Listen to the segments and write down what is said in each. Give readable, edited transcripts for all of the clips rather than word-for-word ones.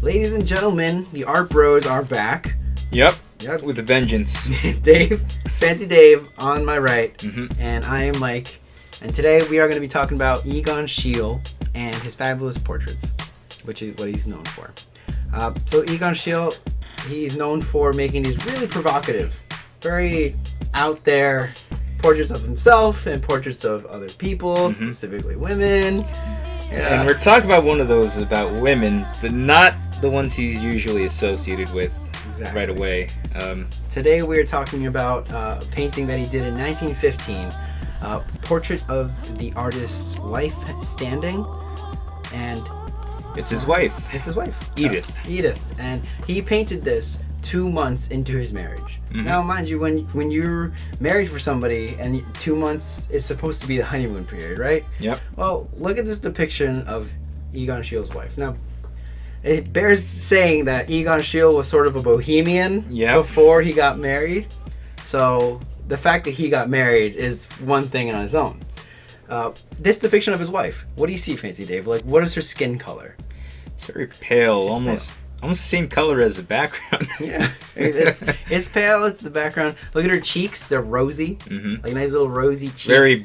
Ladies and gentlemen, the Art Bros are back. Yep. Yep. With a vengeance. Dave, Fancy Dave on my right, Mm-hmm. and I am Mike. And today we are going to be talking about Egon Schiele and his fabulous portraits, which is what he's known for. So Egon Schiele, he's known for making these really provocative, very out there portraits of himself and portraits of other people, specifically women. And we're talking about one of those about women, but not the ones he's usually associated with right away. Today we are talking about a painting that he did in 1915, a portrait of the artist's wife standing, and It's his wife. it's his wife, Edith. Edith, and he painted this 2 months into his marriage. Now, mind you, when you're married for somebody and 2 months is supposed to be the honeymoon period, right? Yep. Well, look at this depiction of Egon Schiele's wife. Now, it bears saying that Egon Schiele was sort of a bohemian before he got married. So the fact that he got married is one thing on its own. This depiction of his wife, what do you see, Fancy Dave? Like, what is her skin color? It's very pale, almost the same color as the background. Yeah, it's pale. It's the background. Look at her cheeks; they're rosy, like nice little rosy cheeks. Very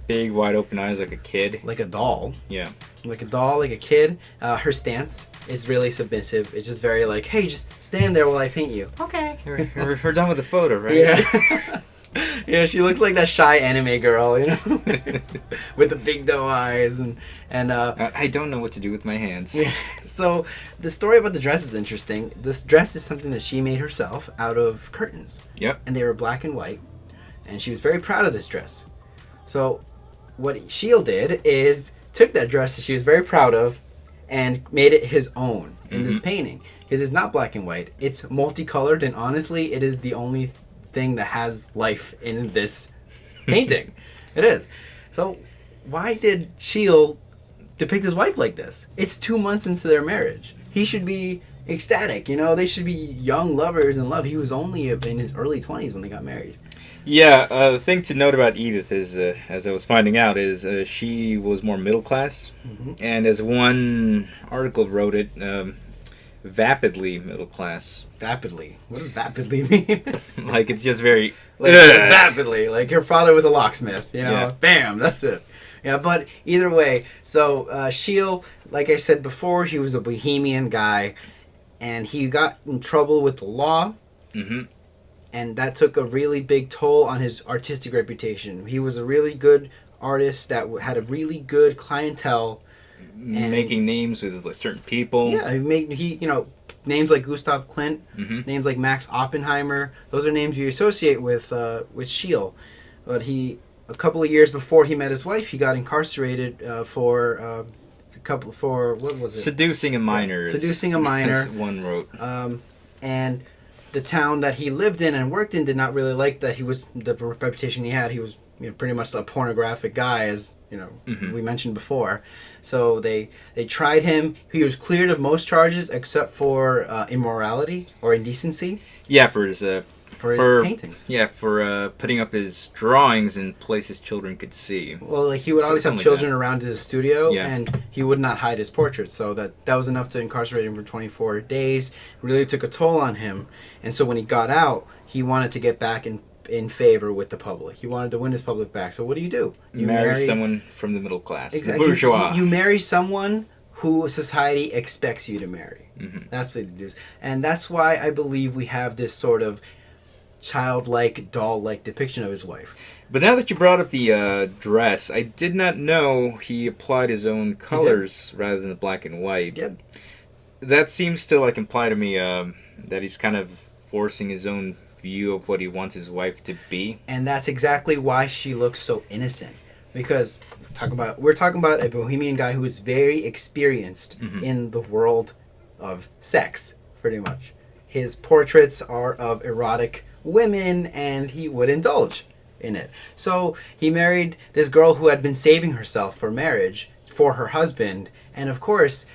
big, wide open eyes, like a kid. Like a doll. Yeah. Like a doll, like a kid. Her stance is really submissive. It's just very like, hey, just stand there while I paint you. Okay. We're done with the photo, right? Yeah. Yeah, she looks like that shy anime girl, you know, with the big doe eyes and I don't know what to do with my hands. yeah. So the story about the dress is interesting. This dress is something that she made herself out of curtains. Yep. And they were black and white, and she was very proud of this dress. So what Schiele did is took that dress that she was very proud of and made it his own in this painting, because it's not black and white. It's multicolored, and honestly, it is the only thing that has life in this painting. It is. So why did Schiele depict his wife like this? It's 2 months into their marriage. He should be ecstatic, you know. They should be young lovers in love. He was only in his early 20s when they got married. Yeah, the thing to note about Edith is, as I was finding out, is she was more middle class, and as one article wrote it, vapidly middle class. Vapidly? What does vapidly mean? Like, it's just very... Like, just vapidly. Like, her father was a locksmith, you know? Yeah. Bam, that's it. Yeah, but either way, so Schiele, like I said before, he was a bohemian guy, and he got in trouble with the law, and that took a really big toll on his artistic reputation. He was a really good artist that had a really good clientele. Making names with like, certain people. Yeah, names like Gustav Klimt, names like Max Oppenheimer. Those are names you associate with Schiele. But a couple of years before he met his wife, he got incarcerated for what was it? Seducing a minor. Yeah, seducing a minor. As one wrote. And the town that he lived in and worked in did not really like that. He was the reputation he had. He was pretty much a pornographic guy, as we mentioned before. So they tried him. He was cleared of most charges except for immorality or indecency. Yeah, for his paintings. Yeah, for putting up his drawings in places children could see. Well, like he would always have Something children like around his studio, Yeah. and he would not hide his portraits. So that was enough to incarcerate him for 24 days. It really took a toll on him. And so when he got out, he wanted to get back in favor with the public. He wanted to win his public back. So what do? You marry someone from the middle class, exactly. the bourgeois. You marry someone who society expects you to marry. That's what it is. And that's why I believe we have this sort of childlike, doll-like depiction of his wife. But now that you brought up the dress, I did not know he applied his own colors rather than the black and white. Yeah. That seems to like imply to me that he's kind of forcing his own view of what he wants his wife to be. And that's exactly why she looks so innocent. Because we're talking about a bohemian guy who is very experienced in the world of sex, pretty much. His portraits are of erotic women, and he would indulge in it. So he married this girl who had been saving herself for marriage for her husband, and of course,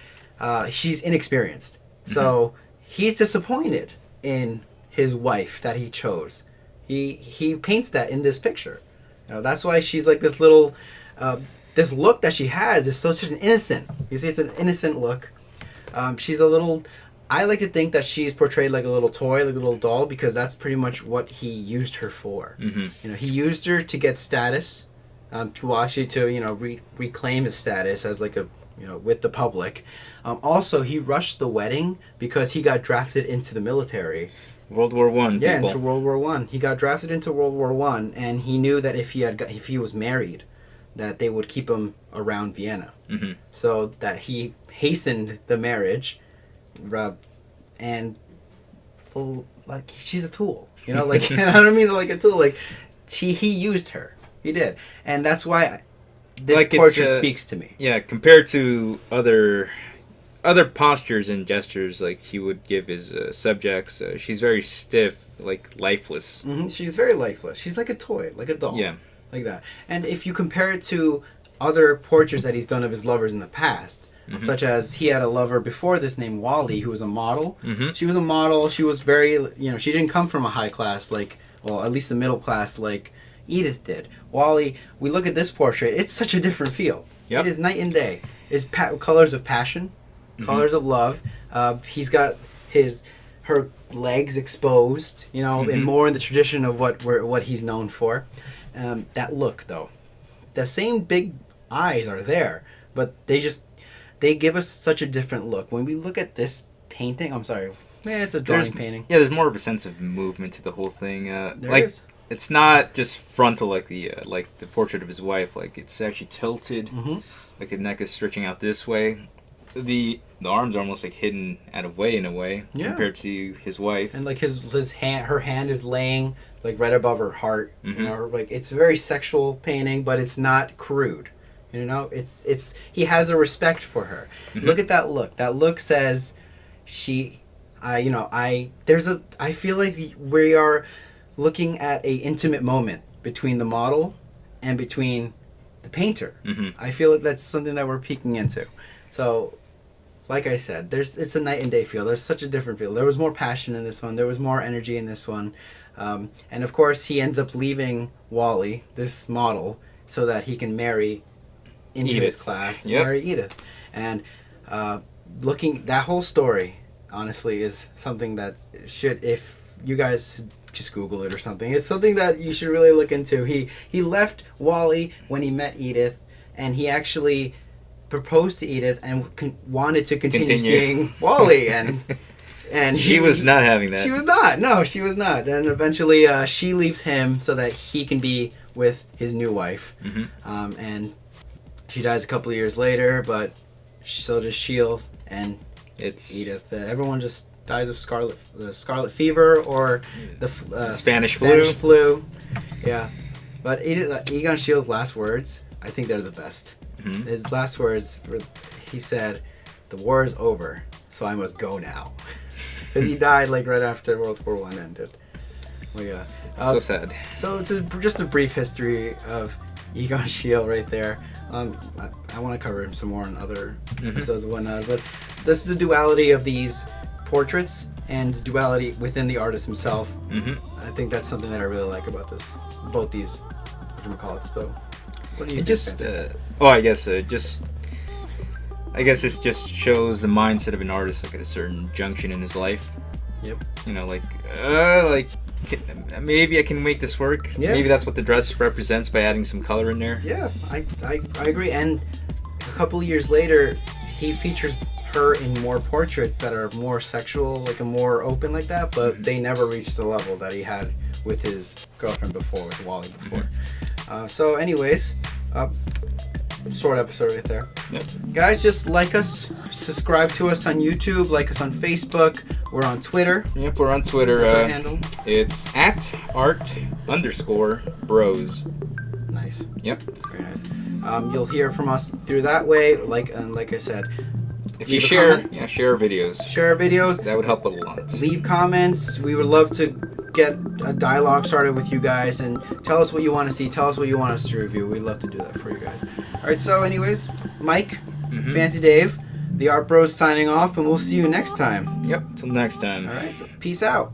she's inexperienced. So he's disappointed in his wife that he chose. He paints that in this picture. That's why she's like this little, this look that she has is such an innocent. You see, it's an innocent look. She's a little. I like to think that she's portrayed like a little toy, like a little doll, because that's pretty much what he used her for. Mm-hmm. He used her to get status, to reclaim his status as like a with the public. Also, he rushed the wedding because he got drafted into the military. World War One. Yeah, into World War One. He got drafted into World War One, and he knew that if he was married, that they would keep him around Vienna. Mm-hmm. So that he hastened the marriage, and like she's a tool, like and I don't mean like a tool, like he used her, he did, and that's why this portrait speaks to me. Yeah, compared to other postures and gestures like he would give his subjects, she's very stiff, like lifeless. Mm-hmm. She's very lifeless. She's like a toy, like a doll. Yeah, like that. And if you compare it to other portraits that he's done of his lovers in the past, such as he had a lover before this named Wally, who was a model. She was a model. She was very, she didn't come from a high class, at least a middle class like Edith did. Wally, we look at this portrait, it's such a different feel. Yep. It is night and day. It's colors of passion, colors of love. He's got her legs exposed, and more in the tradition of what he's known for. That look, though, the same big eyes are there, but they give us such a different look. When we look at this painting, I'm sorry, it's a drawing painting. Yeah, there's more of a sense of movement to the whole thing. There is. It's not just frontal like the portrait of his wife. Like it's actually tilted. Like the neck is stretching out this way. The arms are almost like hidden out of way in a way compared to his wife. And like his hand, her hand is laying like right above her heart. Like it's a very sexual painting, but it's not crude. It's he has a respect for her. Look at that look. That look says I feel like we are looking at a intimate moment between the model and between the painter. I feel like that's something that we're peeking into. So, like I said, it's a night and day feel. There's such a different feel. There was more passion in this one. There was more energy in this one. And of course, he ends up leaving Wally, this model, so that he can marry into his class, marry Edith. And that whole story, honestly, is something that if you guys just Google it or something, it's something that you should really look into. He left Wally when he met Edith, and he actually proposed to Edith and wanted to continue seeing Wally, and she was not having that. She was not. No, she was not. And eventually, she leaves him so that he can be with his new wife. And she dies a couple of years later, but so does Schiele and Edith. Everyone just dies of scarlet fever or the Spanish flu. Yeah, but Egon Schiele's last words, I think they're the best. His last words he said, "The war is over, so I must go now." Because he died like right after World War I ended. Well, yeah. So sad. So it's just a brief history of Egon Schiele right there. I want to cover him some more in other episodes and whatnot, but this is the duality of these portraits and the duality within the artist himself. I think that's something that I really like about both these whatchamacallits. But what do you think? I guess this just shows the mindset of an artist, like at a certain junction in his life. Yep. Maybe I can make this work. Yeah. Maybe that's what the dress represents by adding some color in there. Yeah, I agree. And a couple of years later, he features her in more portraits that are more sexual, like a more open like that, but they never reached the level that he had with his girlfriend before, with Wally before. So anyways, short episode right there. Yep. Guys, just like us, subscribe to us on YouTube, like us on Facebook. We're on Twitter. Yep, we're on Twitter. What's our handle? It's @art_bros. Nice. Yep. Very nice. You'll hear from us through that way. Like I said, if you share our videos. Share our videos. That would help a lot. Leave comments. We would love to get a dialogue started with you guys and tell us what you want to see. Tell us what you want us to review. We'd love to do that for you guys. All right. So, anyways, Mike, Fancy Dave, the Art Bros signing off, and we'll see you next time. Yep. Till next time. All right. So peace out.